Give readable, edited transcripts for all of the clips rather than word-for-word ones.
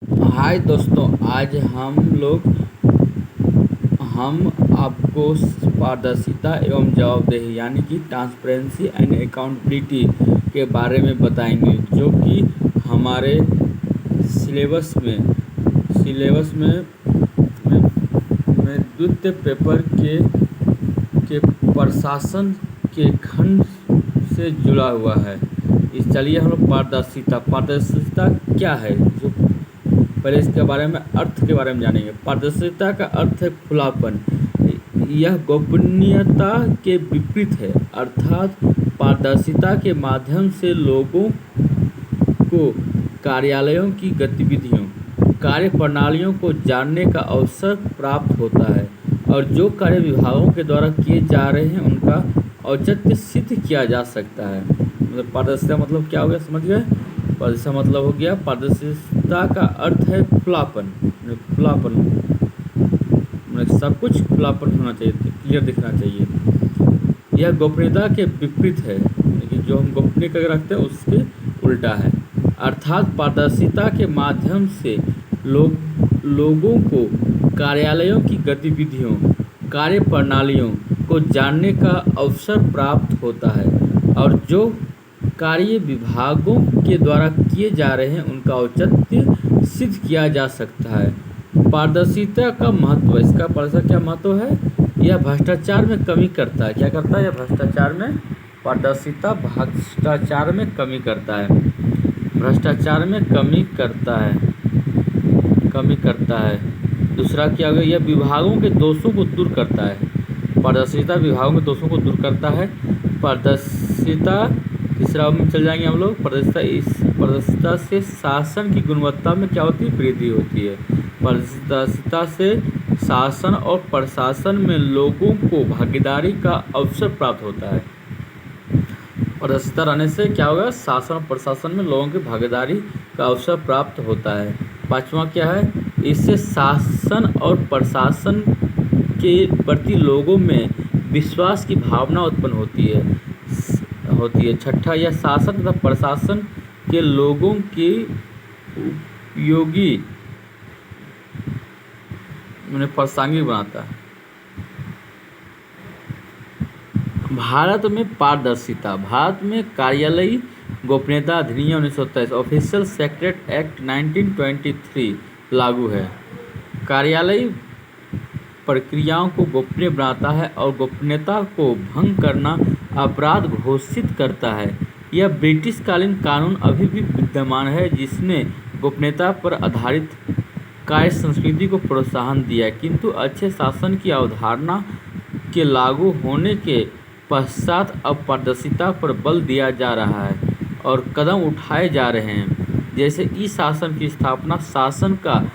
हाय दोस्तों, आज हम आपको पारदर्शिता एवं जवाबदेही यानी कि ट्रांसपेरेंसी एंड अकाउंटेबिलिटी के बारे में बताएंगे, जो कि हमारे सिलेबस में द्वितीय पेपर के प्रशासन के खंड से जुड़ा हुआ है। चलिए हम लोग पारदर्शिता क्या है, जो पहले इसके बारे में अर्थ के बारे में जानेंगे। पारदर्शिता का अर्थ है खुलापन। यह गोपनीयता के विपरीत है, अर्थात पारदर्शिता के माध्यम से लोगों को कार्यालयों की गतिविधियों, कार्य प्रणालियों को जानने का अवसर प्राप्त होता है और जो कार्य विभागों के द्वारा किए जा रहे हैं उनका औचित्य सिद्ध किया जा सकता है। मतलब पारदर्शिता मतलब क्या हो गया, समझ गए? पारदर्शिता मतलब हो गया, पारदर्शिता का अर्थ है खुलापन। सब कुछ खुलापन होना चाहिए, क्लियर दिखना चाहिए। यह गोपनीयता के विपरीत है, लेकिन जो हम गोपनीय करके रखते हैं उसके उल्टा है। अर्थात पारदर्शिता के माध्यम से लोगों को कार्यालयों की गतिविधियों, कार्य प्रणालियों को जानने का अवसर प्राप्त होता है और जो कार्य विभागों के द्वारा किए जा रहे हैं उनका औचित्य सिद्ध किया जा सकता है। पारदर्शिता का महत्व, इसका पारदर्शिता क्या महत्व है? यह भ्रष्टाचार में कमी करता है। क्या करता है? यह पारदर्शिता भ्रष्टाचार में कमी करता है। भ्रष्टाचार में कमी करता है। दूसरा क्या होगा? यह विभागों के दोषों को दूर करता है। पारदर्शिता विभागों के दोषों को दूर करता है। पारदर्शिता तीसरा में चल जाएंगे हम लोग। पारदर्शिता से शासन की गुणवत्ता में क्या होती है? वृद्धि होती है। पारदर्शिता से शासन और प्रशासन में लोगों को भागीदारी का अवसर प्राप्त होता है। पारदर्शिता रहने से क्या होगा? शासन और प्रशासन में लोगों की भागीदारी का अवसर प्राप्त होता है। पांचवा क्या है? इससे शासन और प्रशासन के प्रति लोगों में विश्वास की भावना उत्पन्न होती है। छठा, यह शासन तथा प्रशासन के लोगों की उपयोगी प्रासंगिक बनाता है। भारत में पारदर्शिता। भारत में कार्यालयी गोपनीयता अधिनियम 1927 ऑफिशियल सेक्रेट एक्ट 1923 लागू है। कार्यालयी प्रक्रियाओं को गोपनीय बनाता है और गोपनीयता को भंग करना अपराध घोषित करता है। यह ब्रिटिश कालीन कानून अभी भी विद्यमान है, जिसने गोपनीयता पर आधारित कार्य संस्कृति को प्रोत्साहन दिया, किंतु अच्छे शासन की अवधारणा के लागू होने के पश्चात अब पारदर्शिता पर बल दिया जा रहा है और कदम उठाए जा रहे हैं, जैसे ई शासन की स्थापना, शासन का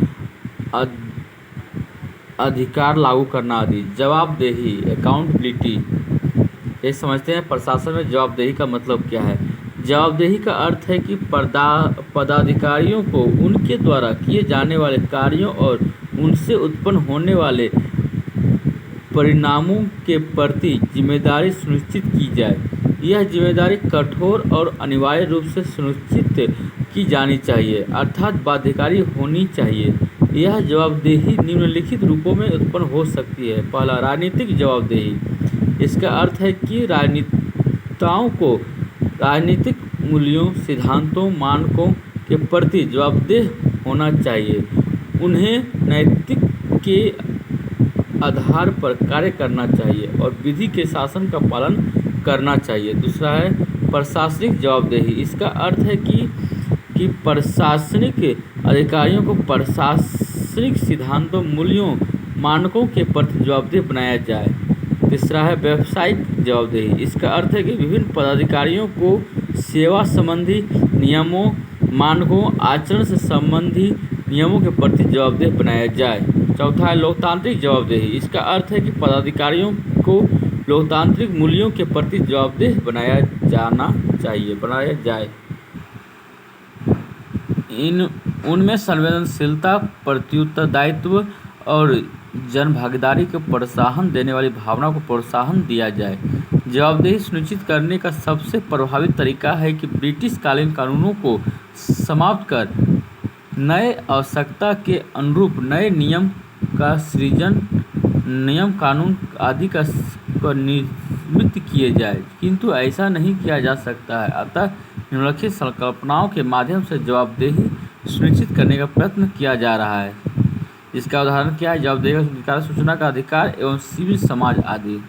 अधिकार लागू करना आदि। जवाबदेही, अकाउंटेबिलिटी। ये समझते हैं प्रशासन में जवाबदेही का मतलब क्या है। जवाबदेही का अर्थ है कि पदाधिकारियों को उनके द्वारा किए जाने वाले कार्यों और उनसे उत्पन्न होने वाले परिणामों के प्रति जिम्मेदारी सुनिश्चित की जाए। यह जिम्मेदारी कठोर और अनिवार्य रूप से सुनिश्चित की जानी चाहिए, अर्थात बाध्यकारी होनी चाहिए। यह जवाबदेही निम्नलिखित रूपों में उत्पन्न हो सकती है। पहला, राजनीतिक जवाबदेही। इसका अर्थ है कि राजनेताओं को राजनीतिक मूल्यों, सिद्धांतों, मानकों के प्रति जवाबदेह होना चाहिए। उन्हें नैतिक के आधार पर कार्य करना चाहिए और विधि के शासन का पालन करना चाहिए। दूसरा है प्रशासनिक जवाबदेही। इसका अर्थ है कि प्रशासनिक अधिकारियों को प्रशासनिक सिद्धांतों, मूल्यों, मानकों के प्रति जवाबदेह बनाया जाए। तीसरा है व्यावसायिक जवाबदेही। इसका अर्थ है कि विभिन्न पदाधिकारियों को सेवा संबंधी नियमों, मानकों, आचरण से संबंधी नियमों के प्रति जवाबदेह बनाया जाए। चौथा है लोकतांत्रिक जवाबदेही। इसका अर्थ है कि पदाधिकारियों को लोकतांत्रिक मूल्यों के प्रति जवाबदेह बनाया जाए। उनमें संवेदनशीलता, प्रत्युत्तरदायित्व और जनभागीदारी को प्रोत्साहन देने वाली भावना को प्रोत्साहन दिया जाए। जवाबदेही सुनिश्चित करने का सबसे प्रभावी तरीका है कि ब्रिटिश कालीन कानूनों को समाप्त कर नए आवश्यकता के अनुरूप नए नियम का सृजन, नियम कानून आदि को निर्मित किए जाए, किंतु ऐसा नहीं किया जा सकता है। अतः निम्नलिखित संकल्पनाओं के माध्यम से जवाबदेही सुनिश्चित करने का प्रयत्न किया जा रहा है। इसका उदाहरण क्या है? जवाबदेही का सूचना का अधिकार एवं सिविल समाज आदि।